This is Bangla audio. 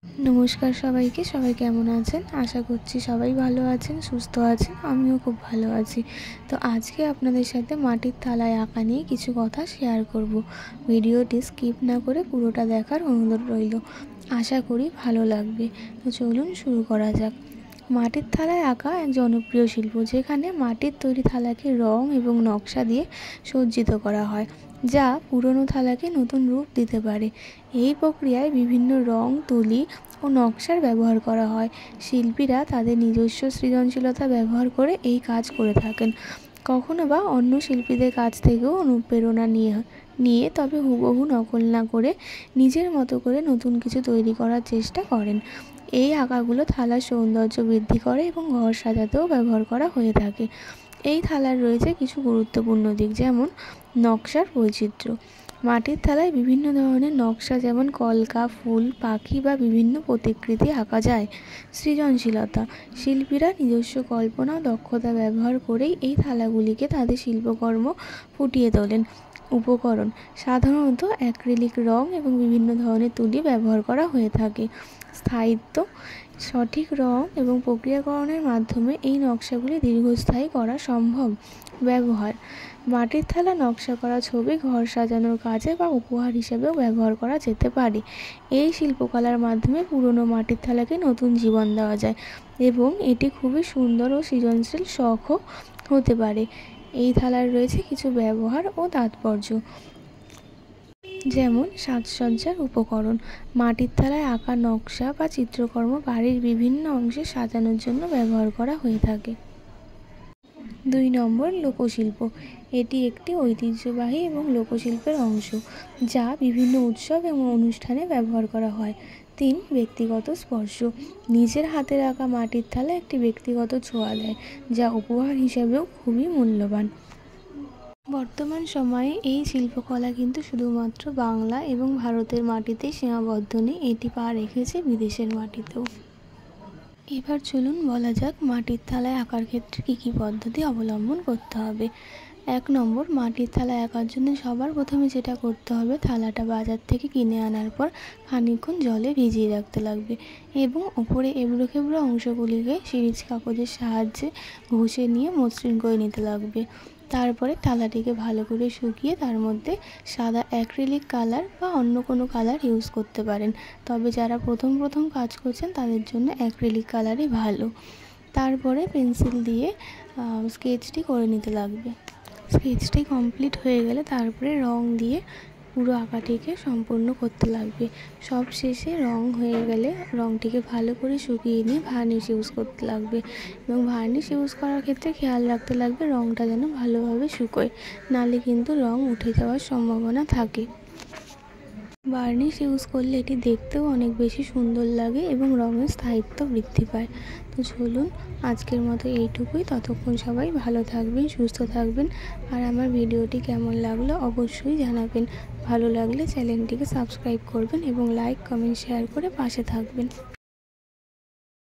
नमस्कार सबाइके सबाई केमन आছেন आशा करছি सबाई भालो आছেন सुस्थ आছেন आमिও खूब भालो आছি। तो आज के आपनादेर साथे माटिर थालाय आँका निये किछु कथा शेयर करब। भिडियोटी स्किप ना करे पुरोटा देखार अनुरोध रइल। आशा करी भालो लागबे। तो चलुन शुरू करा जाक। माटिर थालाय आँका एक जनप्रिय शिल्प जेखाने माटिर तैरी थालाके रंग एबं नक्शा दिए सज्जित करा हय जा पुरानो थालाके नतून रूप दिते पारे। এই প্রক্রিয়ায় বিভিন্ন রং তুলি ও নকশার ব্যবহার করা হয়। শিল্পীরা তাদের নিজস্ব সৃজনশীলতা ব্যবহার করে এই কাজ করে থাকেন। কখনো বা অন্য শিল্পীদের কাছ থেকেও অনুপ্রেরণা নিয়ে তবে হুবহু নকল না করে নিজের মতো করে নতুন কিছু তৈরি করার চেষ্টা করেন। এই আঁকাগুলো থালার সৌন্দর্য বৃদ্ধি করে এবং ঘর সাজাতেও ব্যবহার করা হয়ে থাকে। এই থালার রয়েছে কিছু গুরুত্বপূর্ণ দিক, যেমন নকশার বৈচিত্র্য। মাটির থালায় বিভিন্ন ধরনের নকশা যেমন কলকা, ফুল, পাখি বা বিভিন্ন প্রতিকৃতি আঁকা যায়। সৃজনশীলতা, শিল্পীরা নিজস্ব কল্পনা ও দক্ষতা ব্যবহার করেই এই থালাগুলিকে তাদের শিল্পকর্ম ফুটিয়ে তোলেন। উপকরণ, সাধারণত অ্যাক্রিলিক রং এবং বিভিন্ন ধরনের তুলি ব্যবহার করা হয়ে থাকে। স্থায়িত্ব, সঠিক রং এবং প্রক্রিয়াকরণের মাধ্যমে এই নকশাগুলি দীর্ঘস্থায়ী করা সম্ভব। ব্যবহার, মাটির থালা নকশা করা ছবি ঘর সাজানোর কাজে বা উপহার হিসেবেও ব্যবহার করা যেতে পারে। এই শিল্পকলার মাধ্যমে পুরনো মাটির থালাকে নতুন জীবন দেওয়া যায় এবং এটি খুবই সুন্দর ও সৃজনশীল শখও হতে পারে। এই থালার রয়েছে কিছু ব্যবহার ও তাৎপর্য, যেমন সাজসজ্জার উপকরণ। মাটির থালায় আঁকা নকশা বা চিত্রকর্ম বাড়ির বিভিন্ন অংশে সাজানোর জন্য ব্যবহার করা হয়ে থাকে। 2 নম্বর, লোকশিল্প। এটি একটি ঐতিহ্যবাহী এবং লোকশিল্পের অংশ যা বিভিন্ন উৎসব এবং অনুষ্ঠানে ব্যবহার করা হয়। 3, ব্যক্তিগত স্পর্শ। নিজের হাতের আঁকা মাটির থালা একটি ব্যক্তিগত ছোঁয়া দেয় যা উপহার হিসেবেও খুবই মূল্যবান। বর্তমান সময়ে এই শিল্পকলা কিন্তু শুধুমাত্র বাংলা এবং ভারতের মাটিতেই সীমাবদ্ধ নেই, এটি পা রেখেছে বিদেশের মাটিতেও। এবার চলুন বলা যাক মাটির থালায় আঁকার ক্ষেত্রে কী কী পদ্ধতি অবলম্বন করতে হবে। 1 নম্বর, মাটির থালায় আঁকার জন্য সবার প্রথমে যেটা করতে হবে, থালাটা বাজার থেকে কিনে আনার পর খানিকক্ষণ জলে ভিজিয়ে রাখতে লাগবে এবং ওপরে এবড়ো খেবড়ো অংশগুলিকে সিরিজ কাগজের সাহায্যে ঘষে নিয়ে মসৃণ করে নিতে লাগবে। তারপরে থালাটিকে ভালো করে শুকিয়ে তার মধ্যে সাদা অ্যাক্রিলিক কালার বা অন্য কোনো কালার ইউজ করতে পারেন, তবে যারা প্রথম কাজ করছেন তাদের জন্য অ্যাক্রিলিক কালারই ভালো। তারপরে পেন্সিল দিয়ে স্কেচটি করে নিতে লাগবে। স্কেচটি কমপ্লিট হয়ে গেলে তারপরে রং দিয়ে পুরো আঁকাটিকে সম্পূর্ণ করতে লাগবে। সব শেষে রং হয়ে গেলে রংটিকে ভালো করে শুকিয়ে নিয়ে ভার্নিশ ইউজ করতে লাগবে এবং ভার্নিশ ইউজ করার ক্ষেত্রে খেয়াল রাখতে লাগবে রংটা যেন ভালোভাবে শুকোয়, নাহলে কিন্তু রং উঠে যাওয়ার সম্ভাবনা থাকে। বার্নিশ ইউজ করলে এটি দেখতেও অনেক বেশি সুন্দর লাগে এবং রঙের স্থায়িত্ব বৃদ্ধি পায়। তো চলুন আজকের মতো এইটুকুই। ততক্ষণ সবাই ভালো থাকবেন, সুস্থ থাকবেন। আর আমার ভিডিওটি কেমন লাগলো অবশ্যই জানাবেন। ভালো লাগলে চ্যানেলটিকে সাবস্ক্রাইব করবেন এবং লাইক, কমেন্ট, শেয়ার করে পাশে থাকবেন।